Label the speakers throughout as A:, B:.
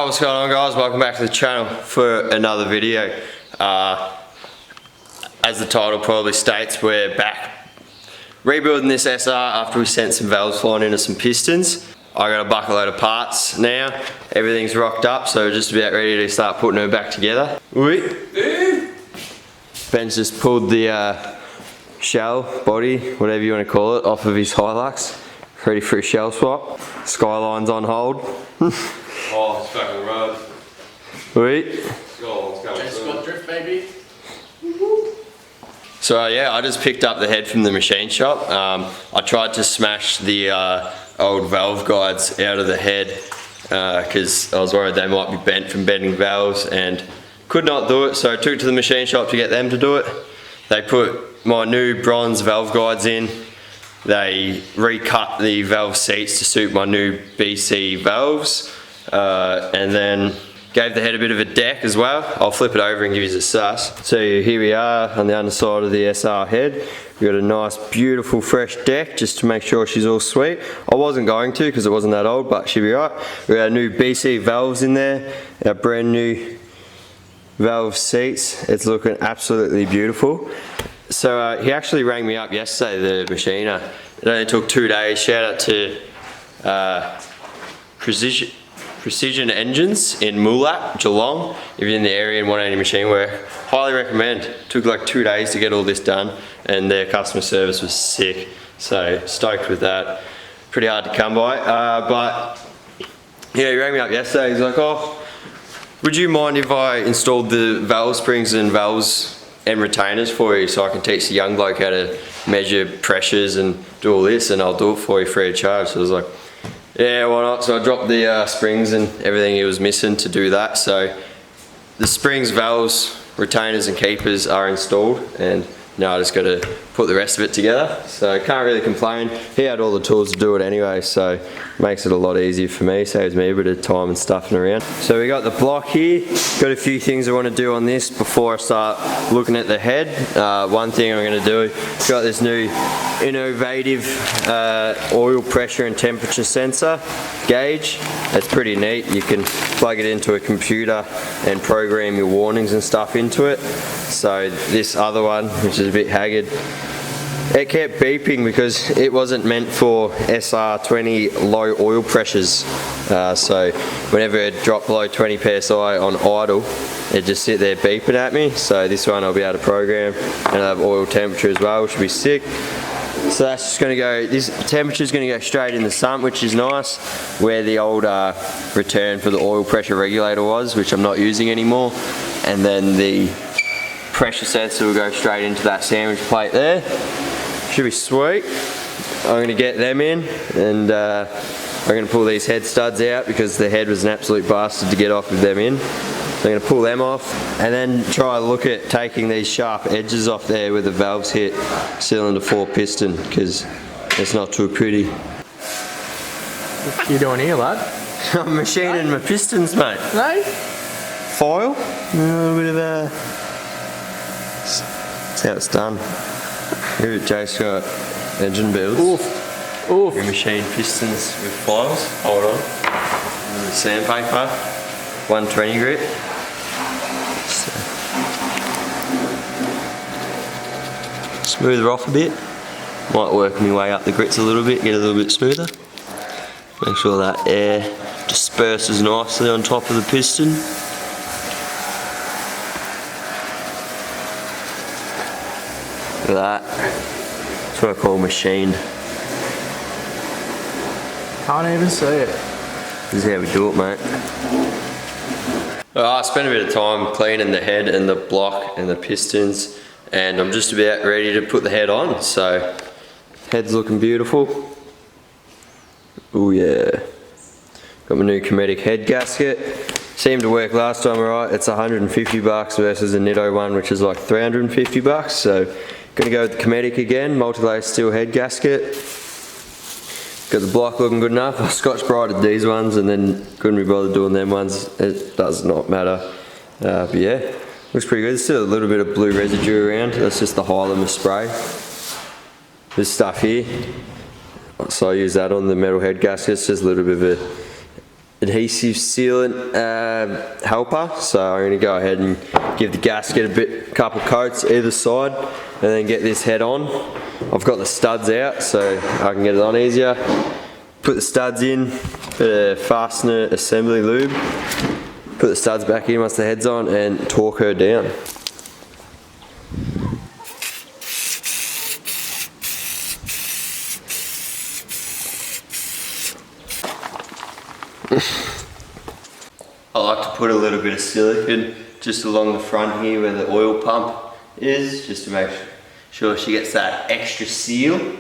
A: what's going on, guys? Welcome back to the channel for another video. As the title probably states, we're back rebuilding this SR after we sent some valves flying into some pistons. I got a bucket load of parts now. Everything's rocked up, so we're just about ready to start putting her back together. Ben's just pulled the shell, body, whatever you want to call it, off of his Hilux. Ready for a shell swap. Skyline's on hold.
B: Oh, it's fucking road.
A: Skyline's coming soon.
B: Drift, baby.
A: So yeah, I just picked up the head from the machine shop. I tried to smash the old valve guides out of the head because I was worried they might be bent from bending valves and could not do it, so I took it to the machine shop to get them to do it. They put my new bronze valve guides in. They recut the valve seats to suit my new BC valves, and then gave the head a bit of a deck as well. I'll flip it over and give you a suss. So here we are on the underside of the SR head. We've got a nice, beautiful, fresh deck just to make sure she's all sweet. I wasn't going to because it wasn't that old, but she'll be right. We got our new BC valves in there, our brand new valve seats. It's looking absolutely beautiful. So he actually rang me up yesterday, the machiner. It only took 2 days. Shout out to Precision Engines in Moolap, Geelong. If you're in the area and want any machine work, highly recommend. Took like 2 days to get all this done, and their customer service was sick. So stoked with that. Pretty hard to come by. But yeah, he rang me up yesterday. He's like, "Oh, would you mind if I installed the valve springs and valves and retainers for you so I can teach the young bloke how to measure pressures and do all this, and I'll do it for you free of charge." So I was like, yeah, why not? So I dropped the springs and everything he was missing to do that. So the springs, valves, retainers and keepers are installed, and now I just got to put the rest of it together. So I can't really complain. He had all the tools to do it anyway, so makes it a lot easier for me, saves me a bit of time and stuffing around. So we got the block here. Got a few things I want to do on this before I start looking at the head. One thing I'm going to do, got this new innovative oil pressure and temperature sensor gauge. It's pretty neat. You can plug it into a computer and program your warnings and stuff into it. So this other one, which is a bit haggard, it kept beeping because it wasn't meant for SR20 low oil pressures. So whenever it dropped below 20 psi on idle, it just sit there beeping at me. So this one I'll be able to program, and I'll have oil temperature as well, which will be sick. So that's just going to go, this temperature is going to go straight in the sump, which is nice, where the old return for the oil pressure regulator was, which I'm not using anymore. And then the pressure sensor will go straight into that sandwich plate there. Should be sweet. I'm going to get them in, and I'm going to pull these head studs out because the head was an absolute bastard to get off with them in. So I'm going to pull them off and then try to look at taking these sharp edges off there where the valves hit cylinder 4 piston, because it's not too pretty.
B: What are you doing here, lad?
A: I'm machining my pistons, mate.
B: No?
A: Foil? A little bit of a... That's how it's done. Here at J Scott Engine Builds.
B: Oof. Oof.
A: We machine pistons with files. Hold on. Sandpaper. 120 grit. So. Smooth her off a bit. Might work my way up the grits a little bit, get a little bit smoother. Make sure that air disperses nicely on top of the piston. Look at that. That's what I call machined.
B: Can't even see it.
A: This is how we do it, mate. I spent a bit of time cleaning the head and the block and the pistons, and I'm just about ready to put the head on. So, head's looking beautiful. Oh yeah. Got my new Cometic head gasket. Seemed to work last time, alright. It's 150 bucks versus a Nitto one, which is like 350 bucks. So, gonna go with the Cometic again, multi-layer steel head gasket. Got the block looking good enough. I scotch brighted these ones and then couldn't be bothered doing them ones. It does not matter. But yeah, looks pretty good. There's still a little bit of blue residue around. That's just the Hylamer spray. This stuff here, so I use that on the metal head gaskets. Just a little bit of adhesive sealant helper. So I'm going to go ahead and give the gasket a couple coats either side and then get this head on. I've got the studs out so I can get it on easier. Put the studs in, bit of fastener assembly lube, put the studs back in once the head's on and torque her down. I like to put a little bit of silicone just along the front here where the oil pump is, just to make sure she gets that extra seal.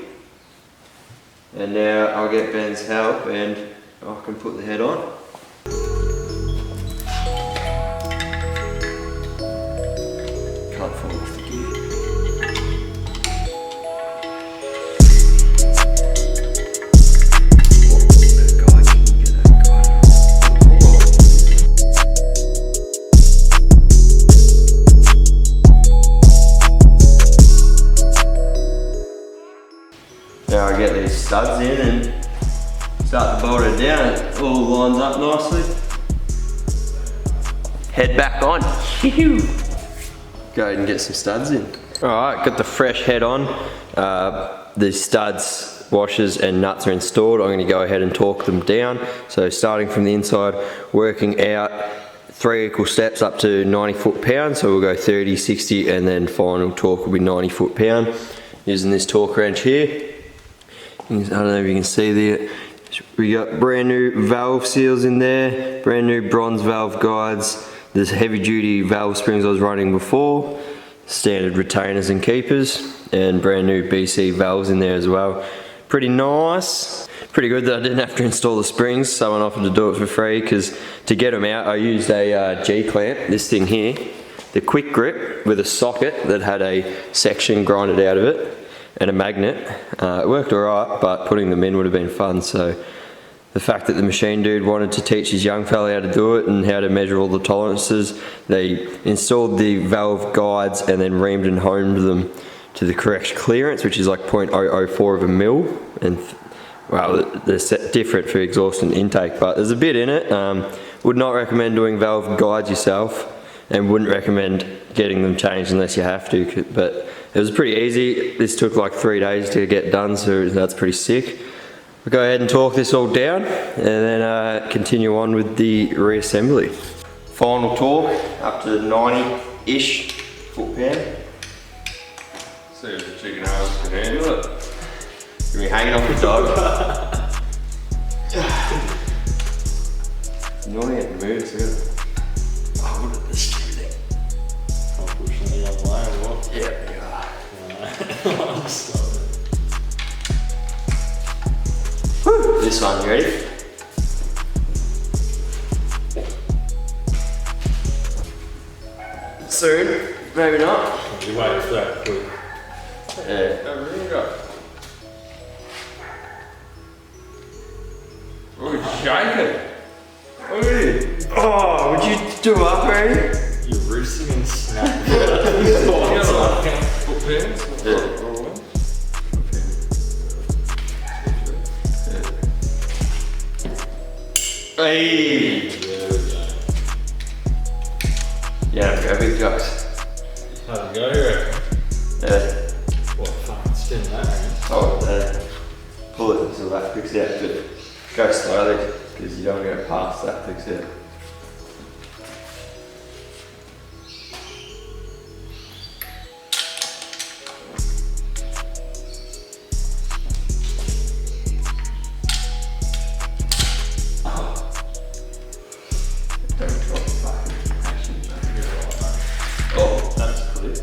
A: And now I'll get Ben's help and I can put the head on. Can't fall off the gear. Now I get these studs in and start to bolt it down. It all lines up nicely. Head back on. Go ahead and get some studs in. Alright, got the fresh head on. The studs, washers and nuts are installed. I'm going to go ahead and torque them down. So starting from the inside, working out 3 equal steps up to 90 foot-pound. So we'll go 30, 60 and then final torque will be 90 foot-pound. Using this torque wrench here. I don't know if you can see there. We got brand new valve seals in there, brand new bronze valve guides. There's heavy duty valve springs I was running before, standard retainers and keepers, and brand new BC valves in there as well. Pretty nice. Pretty good that I didn't have to install the springs. Someone offered to do it for free because to get them out I used a G-clamp, this thing here, the quick grip with a socket that had a section grinded out of it. And a magnet. It worked alright, but putting them in would have been fun. So the fact that the machine dude wanted to teach his young fella how to do it and how to measure all the tolerances, they installed the valve guides and then reamed and homed them to the correct clearance, which is like 0.004 of a mil. And well, they're set different for exhaust and intake, but there's a bit in it. Would not recommend doing valve guides yourself, and wouldn't recommend getting them changed unless you have to, but it was pretty easy. This took like 3 days to get done, so that's pretty sick. We'll go ahead and torque this all down and then continue on with the reassembly. Final torque up to 90-ish foot-pound. See if the chicken arms can handle it. Gonna be hanging off the dog. Annoying it moves, really. Oh, look at this stupid thing.
C: I'm pushing the other way or what?
A: Yeah, you are. Woo. This one, you ready? Soon, maybe not.
C: You wait for that quick.
A: Yeah, no, really go. Oh, it's shaking. Look at it. Oh, would you do up, Randy?
C: You're roosting and snapping.
A: Hey! Yeah, go big jokes.
C: How'd it go, you reckon?
A: Yeah.
C: What, fucking spin that, man?
A: Oh, pull it until that clicks out, but go slowly because you don't want to go past that clicks out. Don't drop the fucking action. Oh, that's clear.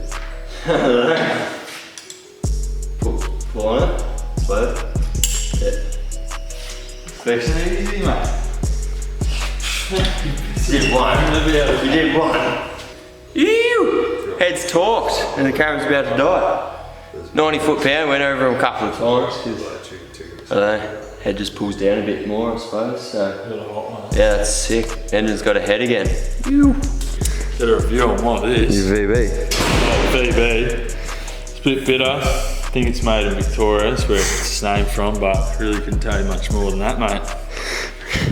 A: Pull on it, slow. Yeah.
C: Nice and easy, mate.
A: You did one. You did one. Ew! Head's torqued and the camera's about to die. 90 foot-pound, went over him a couple of times. I don't know, head just pulls down a bit more, I suppose. So. Yeah, that's sick. Engine's got a head again. Ew.
C: Get a review on what it is.
A: Your VB.
C: VB. It's a bit bitter. I think it's made in Victoria, that's where it's named from, but really couldn't tell you much more than that, mate.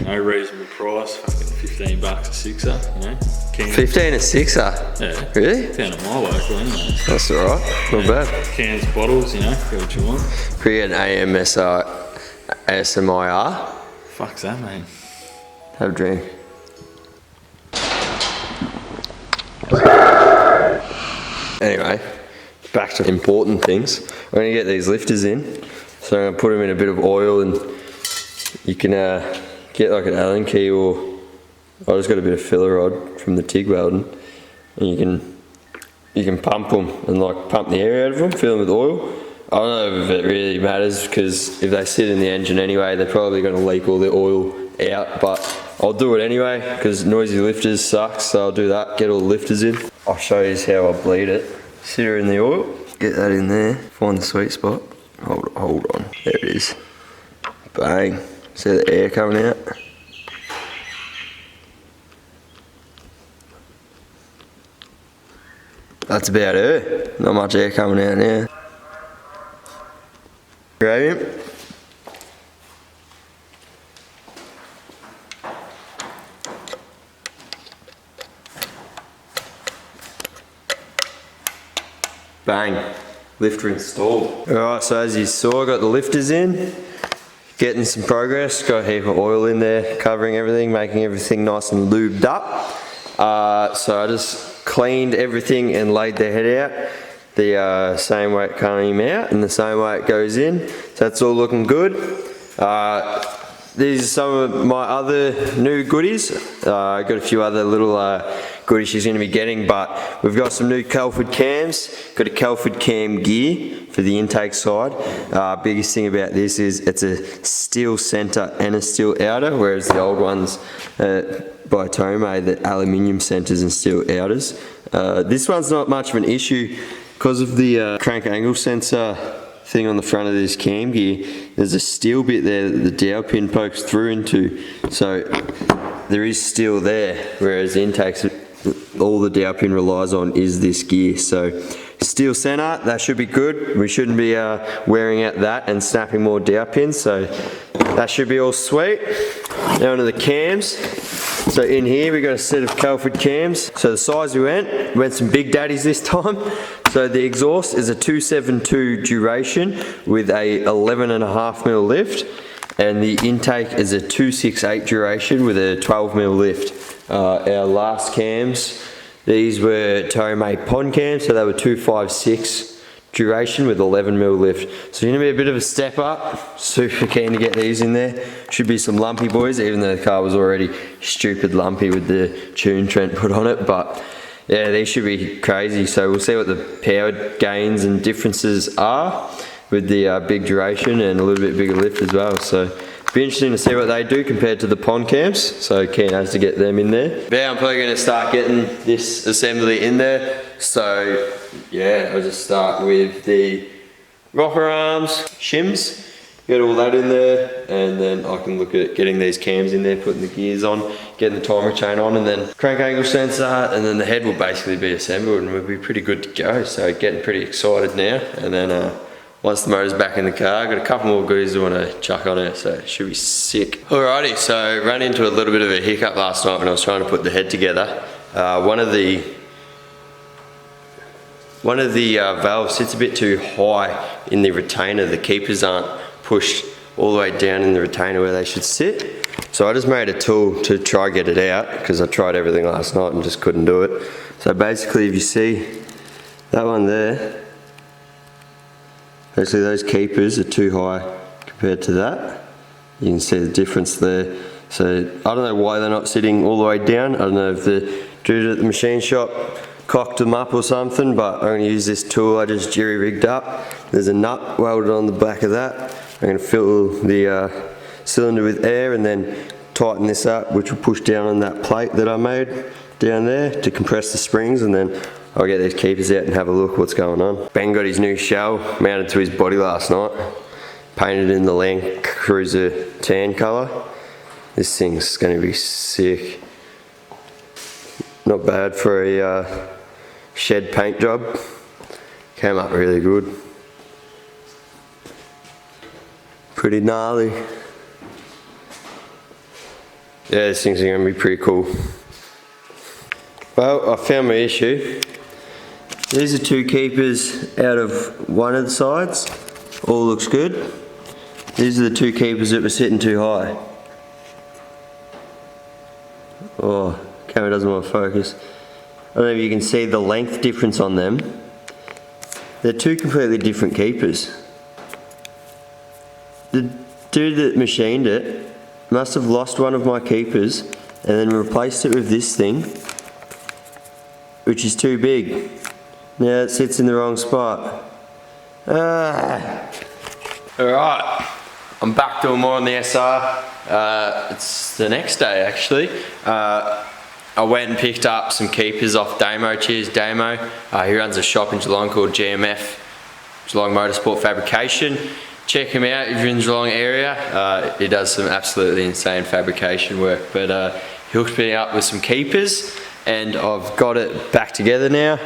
C: No reasonable price, fucking 15 bucks a sixer, you know.
A: 15 a sixer?
C: Yeah.
A: Really?
C: Found it my local anyway.
A: That's alright, not bad.
C: Cans, bottles, you know, get what you want.
A: Could you get an ASMIR?
C: Fuck's that, mate?
A: Have a drink. Anyway, back to important things. I'm going to get these lifters in. So I'm going to put them in a bit of oil, and you can get like an Allen key, or I just got a bit of filler rod from the TIG welding, and you can pump them and like pump the air out of them, fill them with oil. I don't know if it really matters, because if they sit in the engine anyway, they're probably going to leak all the oil out, but I'll do it anyway because noisy lifters sucks, so I'll do that, get all the lifters in. I'll show you how I bleed it. Sit her in the oil, get that in there, find the sweet spot. Hold on, there it is. Bang, see the air coming out? That's about her, not much air coming out now. Grab him. Bang, lifter installed. Alright, so as you saw, I got the lifters in, getting some progress, got a heap of oil in there, covering everything, making everything nice and lubed up. So I just cleaned everything and laid the head out, the same way it came out and the same way it goes in. So that's all looking good. These are some of my other new goodies. I've got a few other little goodies she's going to be getting, but we've got some new Kelford cams. Got a Kelford cam gear for the intake side. Biggest thing about this is it's a steel centre and a steel outer, whereas the old ones by Tomei, the aluminium centres and steel outers. This one's not much of an issue because of the crank angle sensor thing on the front of this cam gear. There's a steel bit there that the dowel pin pokes through into, so there is steel there, whereas the intakes, all the dowel pin relies on is this gear. So steel center, that should be good. We shouldn't be wearing out that and snapping more dowel pins, so that should be all sweet. Now onto the cams. So in here we got a set of Kelford cams. So the size we went some big daddies this time. So the exhaust is a 272 duration with a 11.5mm lift, and the intake is a 268 duration with a 12mm lift. Our last cams, these were Tomei pond cams, so they were 256 duration with 11mm lift. So you're gonna be a bit of a step up. Super keen to get these in there. Should be some lumpy boys, even though the car was already stupid lumpy with the tune Trent put on it, but yeah, these should be crazy. So we'll see what the power gains and differences are with the big duration and a little bit bigger lift as well. So be interesting to see what they do compared to the pond cams. So keen as to get them in there. Yeah, I'm probably going to start getting this assembly in there. So yeah, I'll just start with the rocker arms, shims, get all that in there, and then I can look at getting these cams in there, putting the gears on, getting the timer chain on, and then crank angle sensor, and then the head will basically be assembled and we'll be pretty good to go. So getting pretty excited now, and then once the motor's back in the car, I've got a couple more goodies I want to chuck on it, so it should be sick. Alrighty, so ran into a little bit of a hiccup last night when I was trying to put the head together. One of the valves sits a bit too high in the retainer. The keepers aren't pushed all the way down in the retainer where they should sit. So I just made a tool to try get it out, because I tried everything last night and just couldn't do it. So basically, if you see that one there, actually those keepers are too high compared to that. You can see the difference there. So I don't know why they're not sitting all the way down. I don't know if the dude at the machine shop cocked them up or something, but I'm going to use this tool I just jerry rigged up. There's a nut welded on the back of that. I'm going to fill the cylinder with air and then tighten this up, which will push down on that plate that I made down there to compress the springs, and then I'll get these keepers out and have a look what's going on. Ben got his new shell mounted to his body last night, painted in the Land Cruiser tan colour. This thing's going to be sick. Not bad for a shed paint job. Came up really good. Pretty gnarly. Yeah, these things are going to be pretty cool. Well, I found my issue. These are 2 keepers out of one of the sides. All looks good. These are the 2 keepers that were sitting too high. Oh, camera doesn't want to focus. I don't know if you can see the length difference on them. They're 2 completely different keepers. The dude that machined it must have lost one of my keepers and then replaced it with this thing, which is too big. Now it sits in the wrong spot. Alright, I'm back doing more on the SR. It's the next day actually. I went and picked up some keepers off Damo. Cheers Damo. He runs a shop in Geelong called GMF, Geelong Motorsport Fabrication. Check him out if you're in the Geelong area. He does some absolutely insane fabrication work, but he hooked me up with some keepers and I've got it back together now.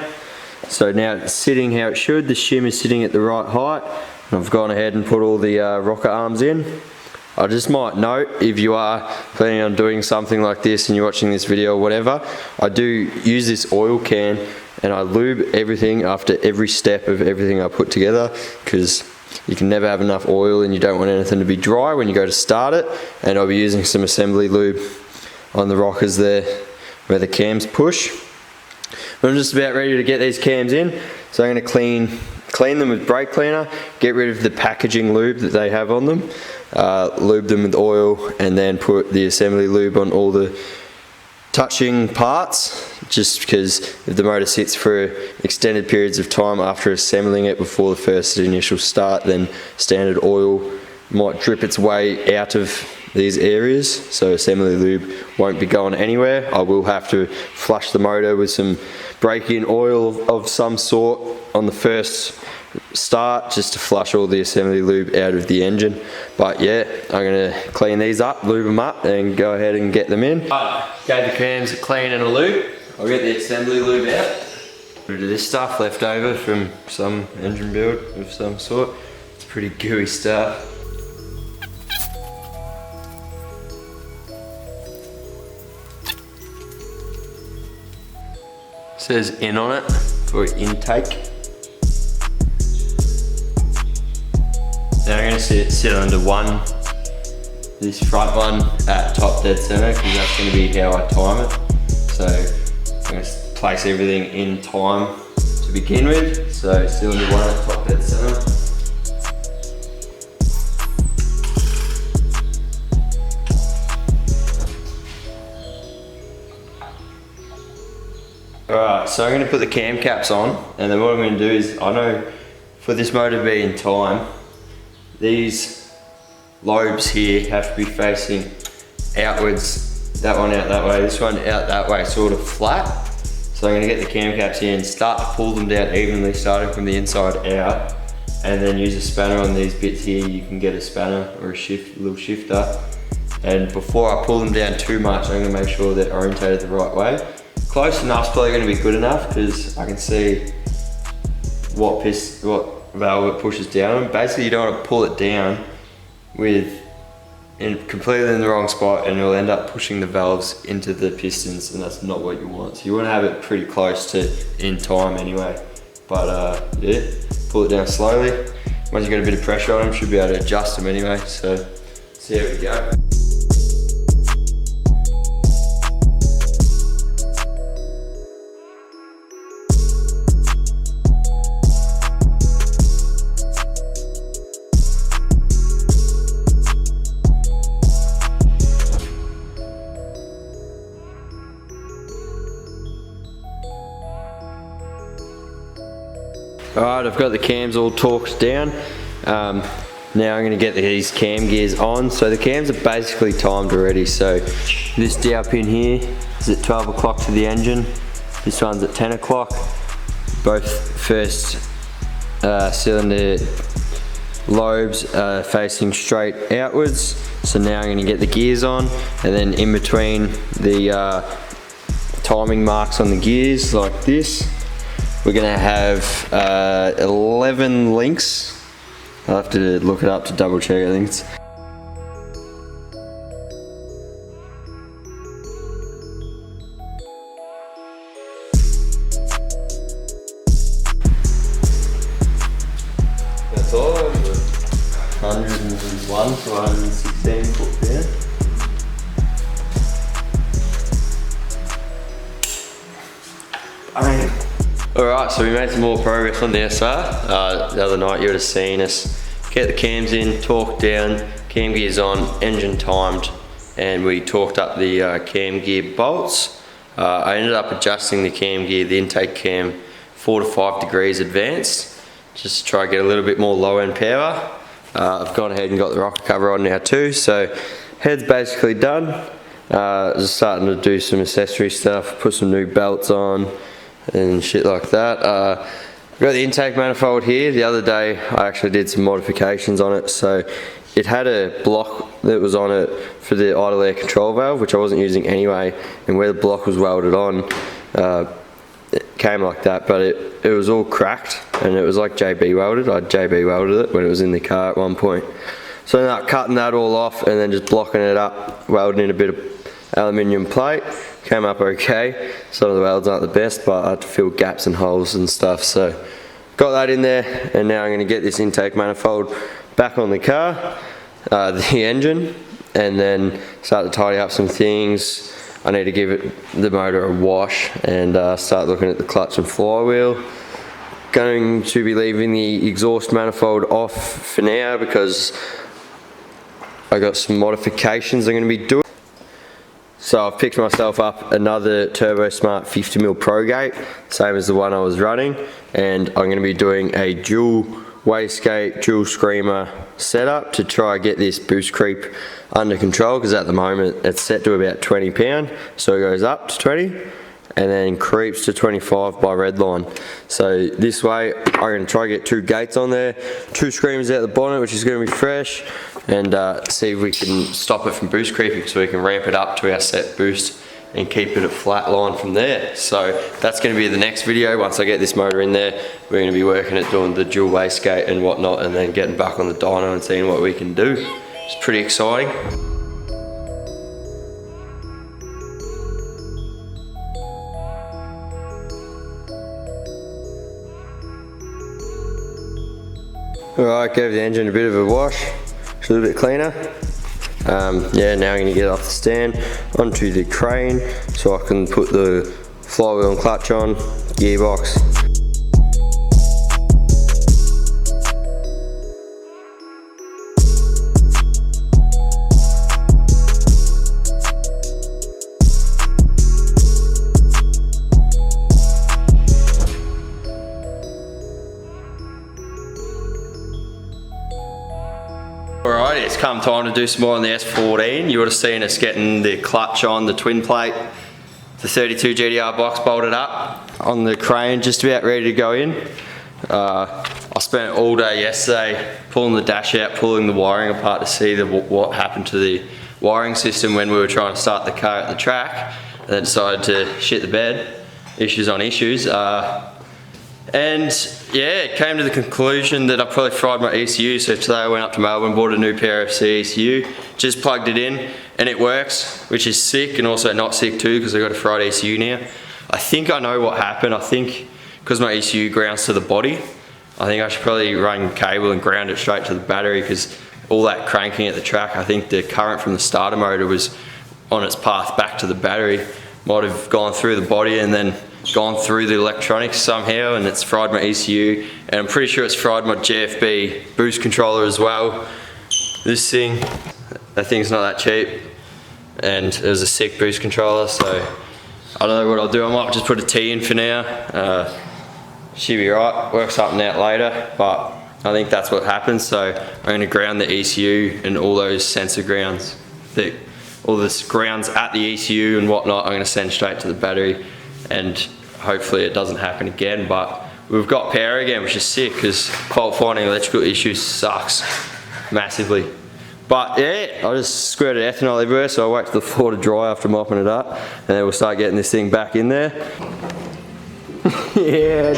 A: So now it's sitting how it should. The shim is sitting at the right height. And I've gone ahead and put all the rocker arms in. I just might note, if you are planning on doing something like this and you're watching this video or whatever, I do use this oil can and I lube everything after every step of everything I put together, because you can never have enough oil and you don't want anything to be dry when you go to start it. And I'll be using some assembly lube on the rockers there where the cams push. But I'm just about ready to get these cams in, so I'm going to clean them with brake cleaner, get rid of the packaging lube that they have on them, lube them with oil, and then put the assembly lube on all the touching parts, just because if the motor sits for extended periods of time after assembling it before the first initial start, then standard oil might drip its way out of these areas, so assembly lube won't be going anywhere. I will have to flush the motor with some break-in oil of some sort on the first start, just to flush all the assembly lube out of the engine. But yeah, I'm going to clean these up, lube them up, and go ahead and get them in. Gave the cams a clean and a lube. I'll get the assembly lube out. Rid of this stuff left over from some engine build of some sort. It's pretty gooey stuff. Says in on it for intake. Now I'm going to sit under this front one at top dead center, because that's going to be how I time it. So I'm going to place everything in time to begin with. So cylinder 1 at top dead center. Alright, so I'm going to put the cam caps on, and then what I'm going to do is, I know for this motor to be in time, these lobes here have to be facing outwards, that one out that way, this one out that way, sort of flat. So I'm going to get the cam caps in, start to pull them down evenly, starting from the inside out, and then use a spanner on these bits here. You can get a spanner or a little shifter, and before I pull them down too much, I'm going to make sure they're orientated the right way. Close enough's probably going to be good enough, because I can see what valve it pushes down. Basically, you don't want to pull it down completely in the wrong spot, and it'll end up pushing the valves into the pistons, and that's not what you want. So you want to have it pretty close to in time anyway. But yeah, pull it down slowly. Once you've got a bit of pressure on them, should be able to adjust them anyway. So see how we go. Alright, I've got the cams all torqued down. Now I'm going to get these cam gears on. So the cams are basically timed already. So this dowel pin here is at 12 o'clock to the engine. This one's at 10 o'clock. Both first cylinder lobes are facing straight outwards. So now I'm going to get the gears on, and then in between the timing marks on the gears like this, we're going to have 11 links. I'll have to look it up to double check, I think it's 1 to 116 foot down. Alright, so we made some more progress on the SR. The other night you would have seen us get the cams in, torque down, cam gears on, engine timed, and we torqued up the cam gear bolts. I ended up adjusting the cam gear, the intake cam, 4 to 5 degrees advanced, just to try to get a little bit more low end power. I've gone ahead and got the rocker cover on now too, so head's basically done. Just starting to do some accessory stuff, put some new belts on and shit like that. I've got the intake manifold here. The other day I actually did some modifications on it, so it had a block that was on it for the idle air control valve, which I wasn't using anyway, and where the block was welded on, it came like that, but it was all cracked, and it was like JB welded. I JB welded it when it was in the car at one point. So I ended up cutting that all off and then just blocking it up, welding in a bit of aluminium plate. Came up okay. Some of the welds aren't the best, but I had to fill gaps and holes and stuff, so got that in there, and now I'm going to get this intake manifold back on the car, the engine, and then start to tidy up some things. I need to give the motor a wash and start looking at the clutch and flywheel. Going to be leaving the exhaust manifold off for now because I got some modifications I'm going to be doing. So I've picked myself up another Turbo Smart 50mm Pro Gate, same as the one I was running, and I'm going to be doing a dual wastegate, dual screamer setup to try and get this boost creep under control, because at the moment it's set to about 20 pound, so it goes up to 20 and then creeps to 25 by redline. So this way I'm going to try to get 2 gates on there, 2 screamers out the bonnet, which is going to be fresh, and see if we can stop it from boost creeping, so we can ramp it up to our set boost and keep it at flat line from there. So that's going to be the next video. Once I get this motor in there, we're going to be working at doing the dual wastegate and whatnot, and then getting back on the dyno and seeing what we can do. It's pretty exciting. Alright, gave the engine a bit of a wash, it's a little bit cleaner. Yeah, now I'm going to get it off the stand onto the crane so I can put the flywheel and clutch on, gearbox. Alright, it's come time to do some more on the S14. You would have seen us getting the clutch on, the twin plate, the 32 GDR box bolted up on the crane, just about ready to go in. I spent all day yesterday pulling the dash out, pulling the wiring apart to see what happened to the wiring system when we were trying to start the car at the track, and then decided to shit the bed. Issues on issues. And yeah, came to the conclusion that I probably fried my ECU, so today I went up to Melbourne, bought a new pair of ECU, just plugged it in, and it works, which is sick, and also not sick too, because I got a fried ECU now. I think I know what happened. I think because my ECU grounds to the body, I think I should probably run cable and ground it straight to the battery, because all that cranking at the track, I think the current from the starter motor was on its path back to the battery, might have gone through the body and then gone through the electronics somehow, and it's fried my ECU, and I'm pretty sure it's fried my GFB boost controller as well. This thing, that thing's not that cheap, and it was a sick boost controller, so I don't know what I'll do. I might just put a T in for now. Should be right, work something out later, but I think that's what happens. So I'm going to ground the ECU and all those sensor grounds, all the grounds at the ECU and whatnot, I'm going to send straight to the battery, and hopefully it doesn't happen again. But we've got power again, which is sick, because fault finding electrical issues sucks massively. But yeah, I just squirted ethanol everywhere, so I'll wait till the floor to dry after mopping it up, and then we'll start getting this thing back in there. Yeah,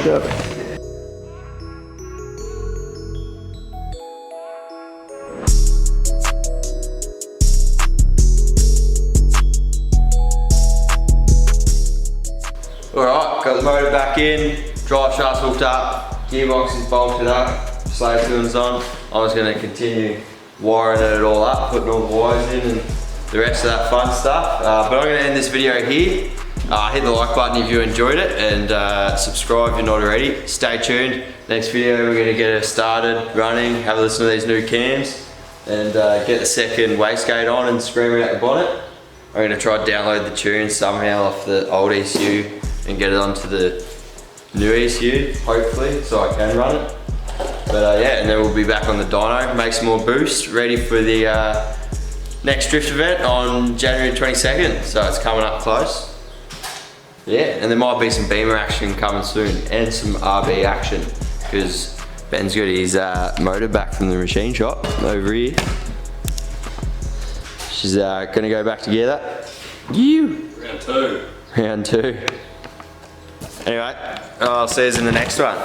A: alright, got the motor back in, drive shaft's hooked up, gearbox is bolted up, slave cylinder's on. I'm just going to continue wiring it all up, putting all the wires in and the rest of that fun stuff. But I'm going to end this video here. Hit the like button if you enjoyed it, and subscribe if you're not already. Stay tuned. Next video we're going to get it started, running, have a listen to these new cams, and get the second wastegate on and scream out the bonnet. I'm going to try to download the tune somehow off the old ECU and get it onto the new ECU, hopefully, so I can run it. But yeah, and then we'll be back on the dyno, make some more boost, ready for the next drift event on January 22nd, so it's coming up close. Yeah, and there might be some beamer action coming soon, and some RB action, because Ben's got his motor back from the machine shop over here. She's gonna go back together. You.
C: Round 2.
A: Round 2. Anyway, I'll see you in the next one.